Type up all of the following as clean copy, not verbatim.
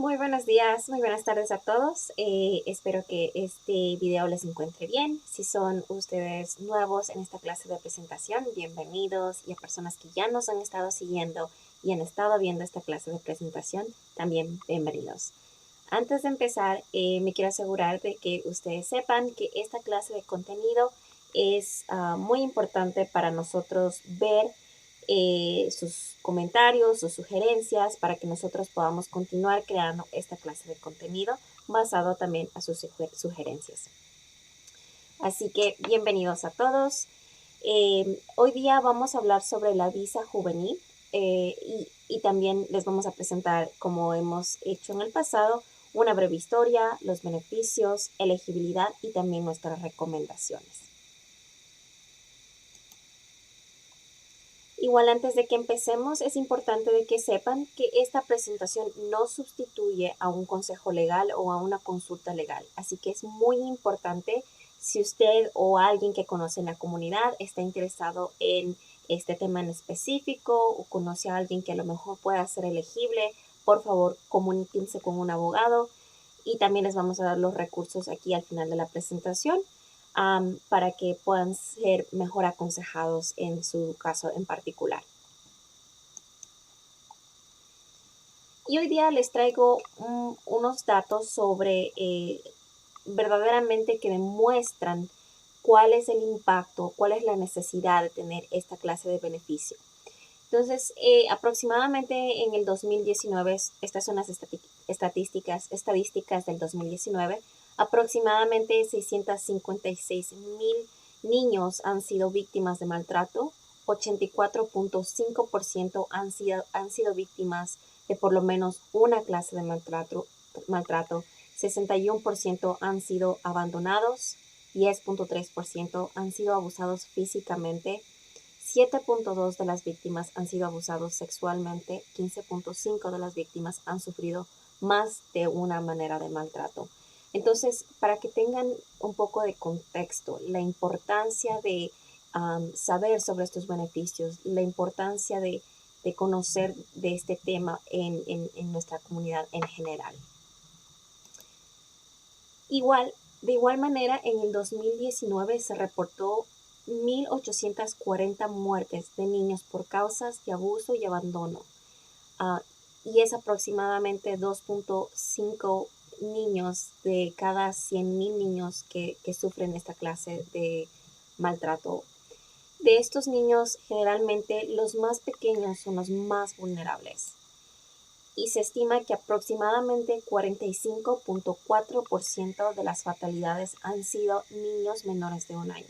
Muy buenos días, muy buenas tardes a todos. Espero que este video les encuentre bien. Si son ustedes nuevos en esta clase de presentación, bienvenidos. Y a personas que ya nos han estado siguiendo y han estado viendo esta clase de presentación, también bienvenidos. Antes de empezar, me quiero asegurar de que ustedes sepan que esta clase de contenido es muy importante para nosotros ver sus comentarios, sus sugerencias, para que nosotros podamos continuar creando esta clase de contenido basado también a sus sugerencias. Así que bienvenidos a todos. Hoy día vamos a hablar sobre la visa juvenil y también les vamos a presentar, como hemos hecho en el pasado, una breve historia, los beneficios, elegibilidad y también nuestras recomendaciones. Igual antes de que empecemos, es importante de que sepan que esta presentación no sustituye a un consejo legal o a una consulta legal. Así que es muy importante si usted o alguien que conoce en la comunidad está interesado en este tema en específico o conoce a alguien que a lo mejor pueda ser elegible, por favor comuníquense con un abogado y también les vamos a dar los recursos aquí al final de la presentación para que puedan ser mejor aconsejados en su caso en particular. Y hoy día les traigo unos datos sobre verdaderamente que demuestran cuál es el impacto, cuál es la necesidad de tener esta clase de beneficio. Entonces, aproximadamente en el 2019, estas son las estadísticas del 2019, aproximadamente 656,000 niños han sido víctimas de maltrato, 84.5% han sido víctimas de por lo menos una clase de maltrato, 61% han sido abandonados, 10.3% han sido abusados físicamente, 7.2 de las víctimas han sido abusados sexualmente, 15.5 de las víctimas han sufrido más de una manera de maltrato. Entonces, para que tengan un poco de contexto, la importancia de saber sobre estos beneficios, la importancia de conocer de este tema en nuestra comunidad en general. De igual manera, en el 2019 se reportó 1.840 muertes de niños por causas de abuso y abandono. Y es aproximadamente 2.5 niños de cada 100,000 niños que sufren esta clase de maltrato. De estos niños, generalmente los más pequeños son los más vulnerables. Y se estima que aproximadamente 45.4% de las fatalidades han sido niños menores de 1 año.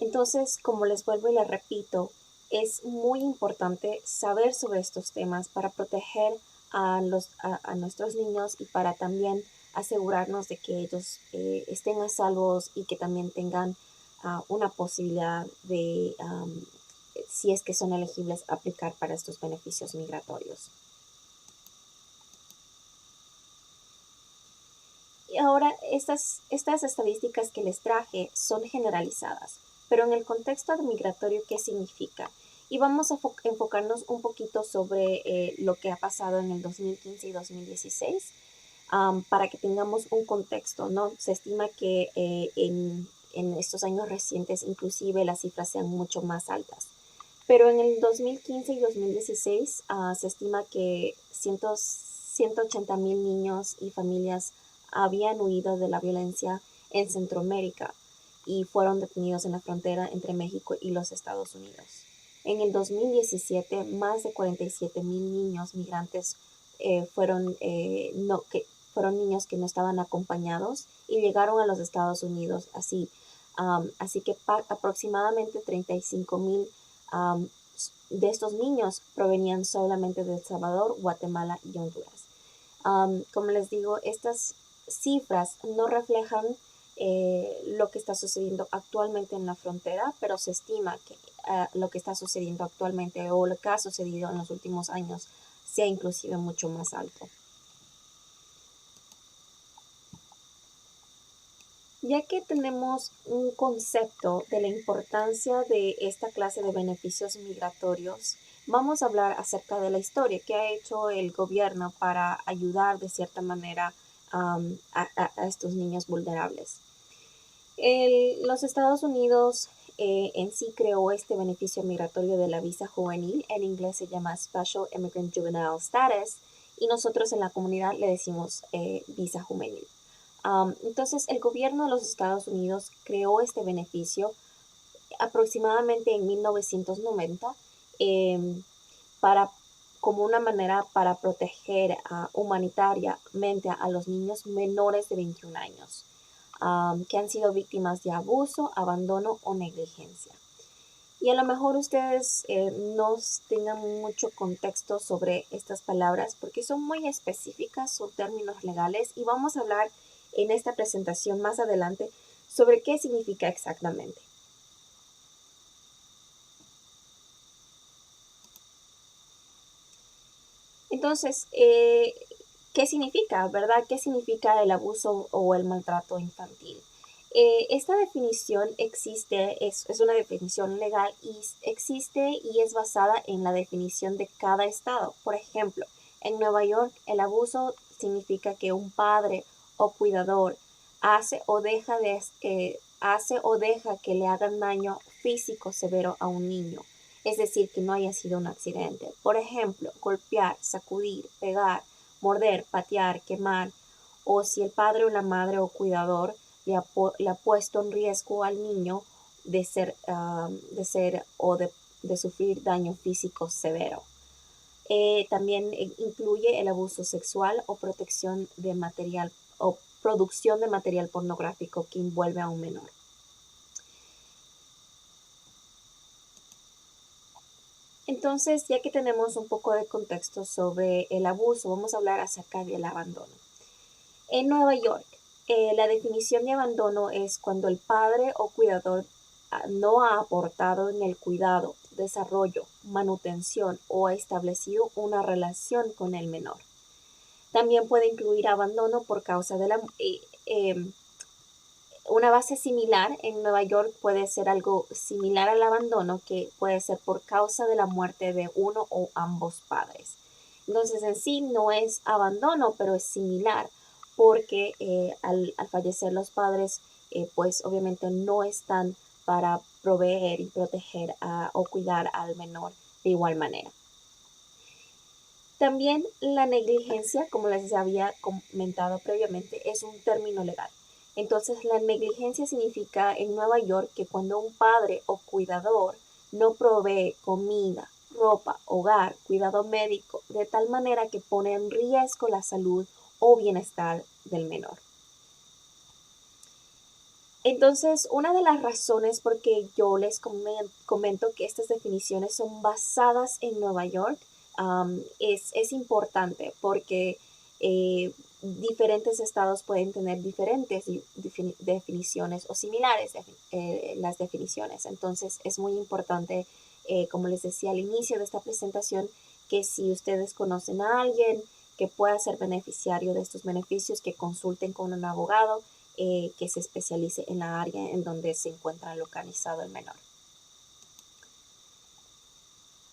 Entonces, como les vuelvo y les repito, es muy importante saber sobre estos temas para proteger a nuestros niños y para también asegurarnos de que ellos estén a salvos y que también tengan una posibilidad de, si es que son elegibles, aplicar para estos beneficios migratorios. Y ahora, estas estadísticas que les traje son generalizadas, pero en el contexto migratorio, ¿qué significa? Y vamos a enfocarnos un poquito sobre lo que ha pasado en el 2015 y 2016 para que tengamos un contexto, ¿no? Se estima que en estos años recientes inclusive las cifras sean mucho más altas. Pero en el 2015 y 2016 se estima que 180,000 niños y familias habían huido de la violencia en Centroamérica y fueron detenidos en la frontera entre México y los Estados Unidos. En el 2017, más de 47,000 niños migrantes fueron niños que no estaban acompañados y llegaron a los Estados Unidos así. Así que aproximadamente 35,000 de estos niños provenían solamente de El Salvador, Guatemala y Honduras. Como les digo, estas cifras no reflejan lo que está sucediendo actualmente en la frontera, pero se estima que lo que está sucediendo actualmente o lo que ha sucedido en los últimos años sea inclusive mucho más alto. Ya que tenemos un concepto de la importancia de esta clase de beneficios migratorios, vamos a hablar acerca de la historia que ha hecho el gobierno para ayudar de cierta manera a estos niños vulnerables. Los Estados Unidos en sí creó este beneficio migratorio de la visa juvenil, en inglés se llama Special Immigrant Juvenile Status, y nosotros en la comunidad le decimos visa juvenil. Entonces, el gobierno de los Estados Unidos creó este beneficio aproximadamente en 1990 para, como una manera para proteger humanitariamente a los niños menores de 21 años que han sido víctimas de abuso, abandono o negligencia. Y a lo mejor ustedes no tengan mucho contexto sobre estas palabras porque son muy específicas, son términos legales y vamos a hablar en esta presentación más adelante sobre qué significa exactamente. Entonces, ¿qué significa, verdad? ¿Qué significa el abuso o el maltrato infantil? Esta definición existe, es una definición legal y existe y es basada en la definición de cada estado. Por ejemplo, en Nueva York el abuso significa que un padre o cuidador hace o deja que le hagan daño físico severo a un niño, es decir, que no haya sido un accidente. Por ejemplo, golpear, sacudir, pegar, morder, patear, quemar, o si el padre o la madre o cuidador le ha puesto en riesgo al niño de sufrir daño físico severo. También incluye el abuso sexual o protección de material o producción de material pornográfico que envuelve a un menor. Entonces, ya que tenemos un poco de contexto sobre el abuso, vamos a hablar acerca del abandono. En Nueva York, la definición de abandono es cuando el padre o cuidador no ha aportado en el cuidado, desarrollo, manutención o ha establecido una relación con el menor. También puede incluir abandono por causa de una base similar en Nueva York puede ser algo similar al abandono que puede ser por causa de la muerte de uno o ambos padres. Entonces en sí no es abandono, pero es similar porque al fallecer los padres, pues obviamente no están para proveer y proteger o cuidar al menor de igual manera. También la negligencia, como les había comentado previamente, es un término legal. Entonces, la negligencia significa en Nueva York que cuando un padre o cuidador no provee comida, ropa, hogar, cuidado médico, de tal manera que pone en riesgo la salud o bienestar del menor. Entonces, una de las razones por que yo les comento que estas definiciones son basadas en Nueva York es importante porque diferentes estados pueden tener diferentes definiciones o similares las definiciones. Entonces, es muy importante, como les decía al inicio de esta presentación, que si ustedes conocen a alguien que pueda ser beneficiario de estos beneficios, que consulten con un abogado que se especialice en la área en donde se encuentra localizado el menor.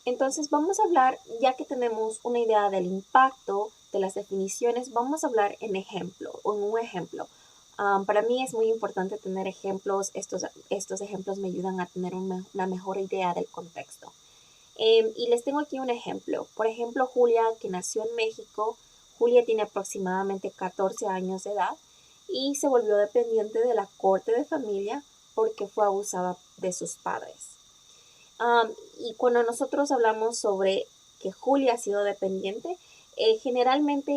Entonces vamos a hablar, ya que tenemos una idea del impacto de las definiciones, vamos a hablar en un ejemplo. Para mí es muy importante tener ejemplos, estos ejemplos me ayudan a tener una mejor idea del contexto. Y les tengo aquí un ejemplo. Por ejemplo, Julia, que nació en México, Julia tiene aproximadamente 14 años de edad y se volvió dependiente de la corte de familia porque fue abusada de sus padres. Y cuando nosotros hablamos sobre que Julia ha sido dependiente, generalmente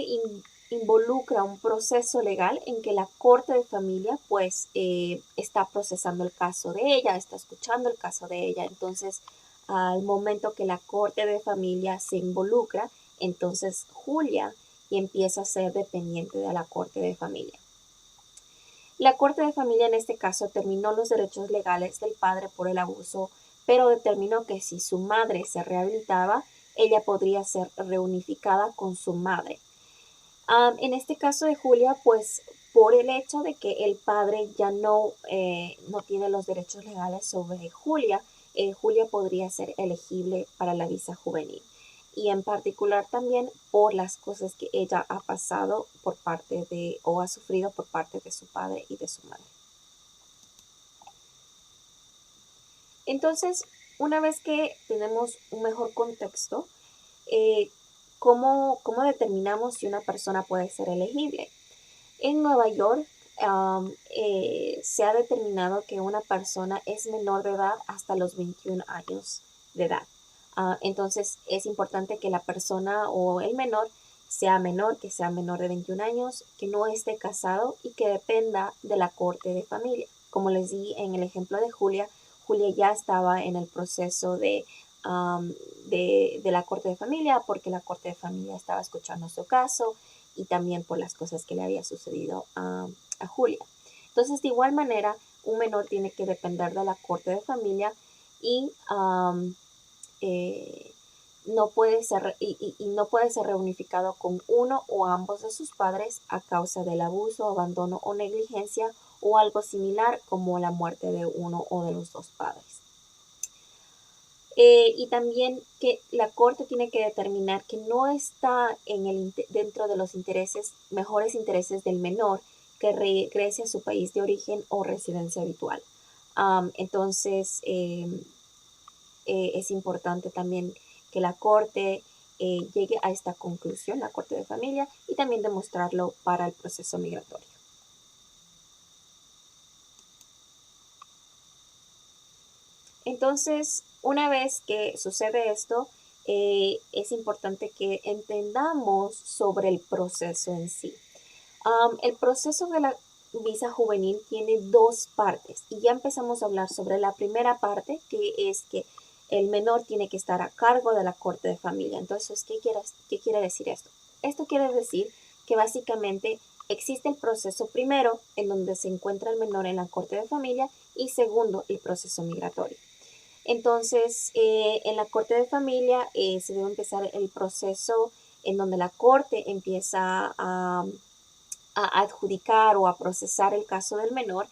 involucra un proceso legal en que la corte de familia pues está procesando el caso de ella, está escuchando el caso de ella. Entonces, al momento que la corte de familia se involucra, entonces Julia empieza a ser dependiente de la corte de familia. La corte de familia en este caso terminó los derechos legales del padre por el abuso, pero determinó que si su madre se rehabilitaba, ella podría ser reunificada con su madre. En este caso de Julia, pues por el hecho de que el padre ya no tiene los derechos legales sobre Julia, Julia podría ser elegible para la visa juvenil. Y en particular también por las cosas que ella ha pasado por parte de, o ha sufrido por parte de su padre y de su madre. Entonces, una vez que tenemos un mejor contexto, ¿cómo determinamos si una persona puede ser elegible? En Nueva York se ha determinado que una persona es menor de edad hasta los 21 años de edad. Entonces es importante que la persona o el menor sea menor, que sea menor de 21 años, que no esté casado y que dependa de la corte de familia. Como les di en el ejemplo de Julia, Julia ya estaba en el proceso de la corte de familia porque la corte de familia estaba escuchando su caso y también por las cosas que le había sucedido a Julia. Entonces, de igual manera, un menor tiene que depender de la corte de familia y no puede ser, no puede ser reunificado con uno o ambos de sus padres a causa del abuso, abandono o negligencia o algo similar como la muerte de uno o de los dos padres. Y también que la corte tiene que determinar que no está dentro de los mejores intereses del menor que regrese a su país de origen o residencia habitual. Entonces, es importante también que la corte llegue a esta conclusión, la corte de familia, y también demostrarlo para el proceso migratorio. Entonces, una vez que sucede esto, es importante que entendamos sobre el proceso en sí. El proceso de la visa juvenil tiene dos partes y ya empezamos a hablar sobre la primera parte, que es que el menor tiene que estar a cargo de la corte de familia. Entonces, ¿qué quiere decir esto? Esto quiere decir que básicamente existe el proceso primero en donde se encuentra el menor en la corte de familia y segundo, el proceso migratorio. Entonces, en la corte de familia se debe empezar el proceso en donde la corte empieza a adjudicar o a procesar el caso del menor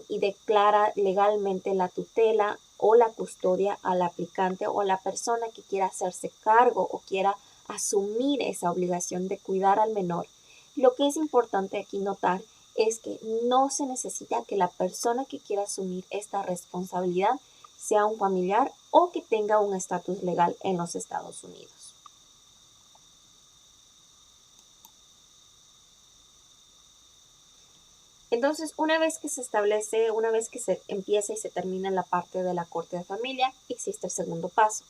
y declara legalmente la tutela o la custodia al aplicante o a la persona que quiera hacerse cargo o quiera asumir esa obligación de cuidar al menor. Lo que es importante aquí notar es que no se necesita que la persona que quiera asumir esta responsabilidad sea un familiar o que tenga un estatus legal en los Estados Unidos. Entonces, una vez que se establece, una vez que se empieza y se termina la parte de la corte de familia, existe el segundo paso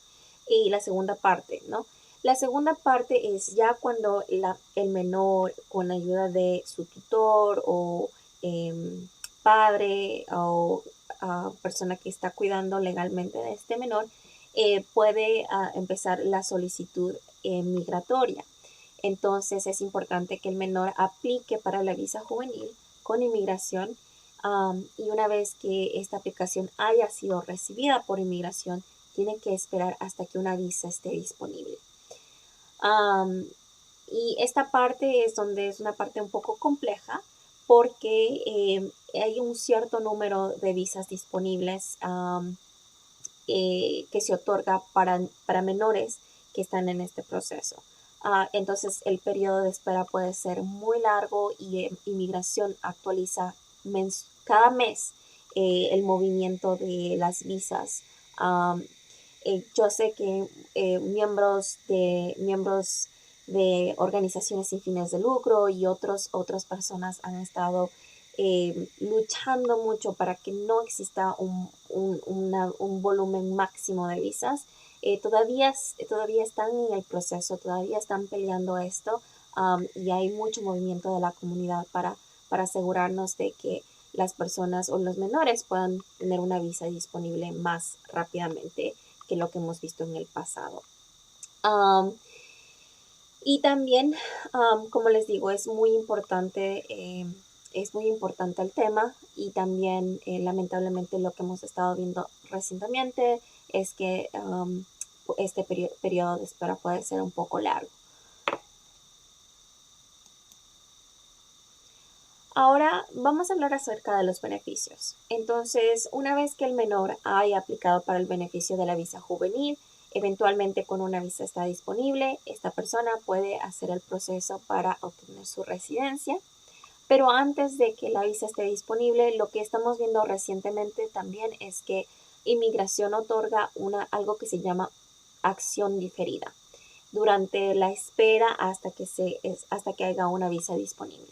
y la segunda parte, ¿no? La segunda parte es ya cuando el menor, con la ayuda de su tutor o padre o persona que está cuidando legalmente de este menor, puede empezar la solicitud migratoria. Entonces, es importante que el menor aplique para la visa juvenil con inmigración y una vez que esta aplicación haya sido recibida por inmigración, tiene que esperar hasta que una visa esté disponible. Y esta parte es donde es una parte un poco compleja porque hay un cierto número de visas disponibles que se otorga para menores que están en este proceso. Entonces el periodo de espera puede ser muy largo y inmigración actualiza cada mes el movimiento de las visas. Yo sé que miembros de organizaciones sin fines de lucro y otras personas han estado luchando mucho para que no exista un volumen máximo de visas. Todavía están en el proceso, todavía están peleando esto y hay mucho movimiento de la comunidad para asegurarnos de que las personas o los menores puedan tener una visa disponible más rápidamente que lo que hemos visto en el pasado. Y también, como les digo, es muy importante el tema y también lamentablemente lo que hemos estado viendo recientemente es que este periodo de espera puede ser un poco largo. Ahora vamos a hablar acerca de los beneficios. Entonces, una vez que el menor haya aplicado para el beneficio de la visa juvenil, eventualmente con una visa está disponible, esta persona puede hacer el proceso para obtener su residencia. Pero antes de que la visa esté disponible, lo que estamos viendo recientemente también es que inmigración otorga algo que se llama acción diferida durante la espera hasta que haya una visa disponible.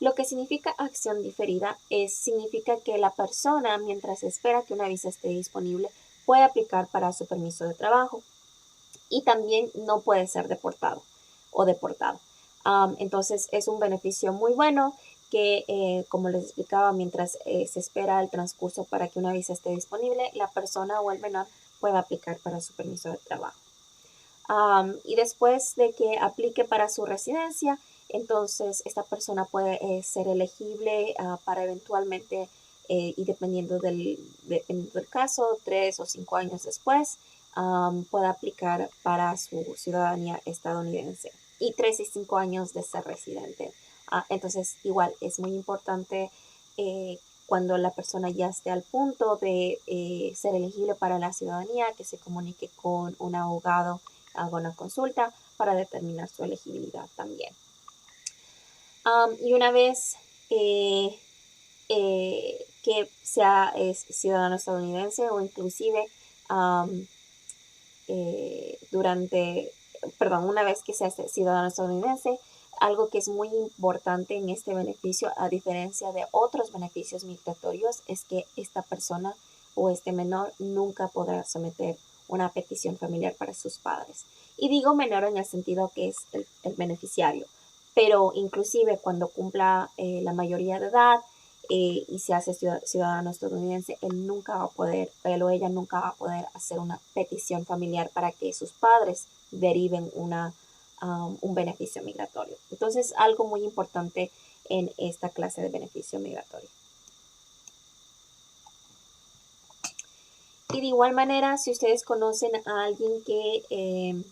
Lo que significa acción diferida significa que la persona, mientras espera que una visa esté disponible, puede aplicar para su permiso de trabajo y también no puede ser deportado o deportado. Entonces es un beneficio muy bueno que, como les explicaba, mientras se espera el transcurso para que una visa esté disponible, la persona o el menor pueda aplicar para su permiso de trabajo. Y después de que aplique para su residencia, entonces esta persona puede ser elegible para eventualmente, y dependiendo del caso, 3 o 5 años después, pueda aplicar para su ciudadanía estadounidense y 3 y 5 años de ser residente. Entonces, igual es muy importante cuando la persona ya esté al punto de ser elegible para la ciudadanía, que se comunique con un abogado, haga una consulta para determinar su elegibilidad también. Y una vez que sea ciudadano estadounidense o inclusive una vez que sea ciudadano estadounidense, algo que es muy importante en este beneficio, a diferencia de otros beneficios migratorios, es que esta persona o este menor nunca podrá someter una petición familiar para sus padres. Y digo menor en el sentido que es el beneficiario, pero inclusive cuando cumpla la mayoría de edad y se hace ciudadano estadounidense, él o ella nunca va a poder hacer una petición familiar para que sus padres deriven un beneficio migratorio. Entonces, algo muy importante en esta clase de beneficio migratorio. Y de igual manera, si ustedes conocen a alguien que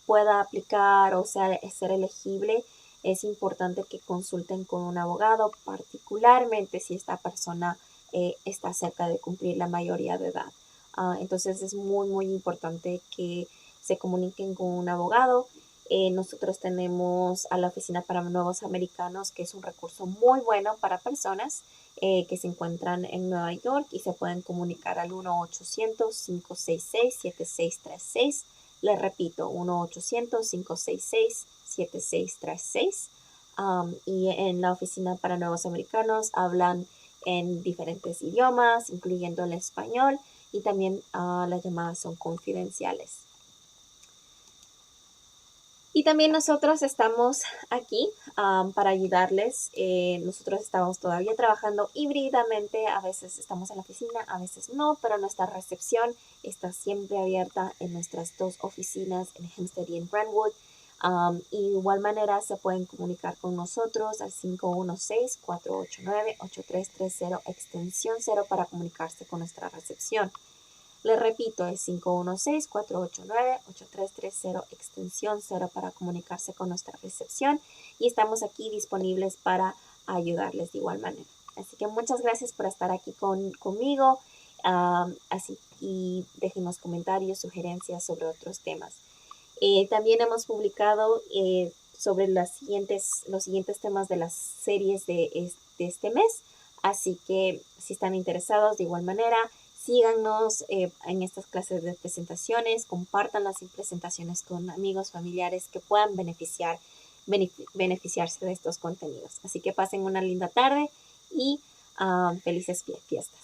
pueda aplicar o sea, ser elegible, es importante que consulten con un abogado, particularmente si esta persona está cerca de cumplir la mayoría de edad. Entonces es muy, muy importante que se comuniquen con un abogado. Nosotros tenemos a la Oficina para Nuevos Americanos, que es un recurso muy bueno para personas que se encuentran en Nueva York y se pueden comunicar al 1-800-566-7636. Les repito, 1-800-566-7636. Y en la Oficina para Nuevos Americanos hablan en diferentes idiomas, incluyendo el español, y también las llamadas son confidenciales. Y también nosotros estamos aquí para ayudarles. Nosotros estamos todavía trabajando híbridamente. A veces estamos en la oficina, a veces no, pero nuestra recepción está siempre abierta en nuestras 2 oficinas en Hempstead y en Brentwood. Y de igual manera se pueden comunicar con nosotros al 516-489-8330 extensión 0 para comunicarse con nuestra recepción. Les repito, es 516-489-8330 extensión 0 para comunicarse con nuestra recepción y estamos aquí disponibles para ayudarles de igual manera. Así que muchas gracias por estar aquí conmigo y déjenos comentarios, sugerencias sobre otros temas. También hemos publicado sobre los siguientes temas de las series de este mes, así que si están interesados de igual manera, síganos en estas clases de presentaciones, compartan las presentaciones con amigos, familiares que puedan beneficiarse de estos contenidos. Así que pasen una linda tarde y felices fiestas.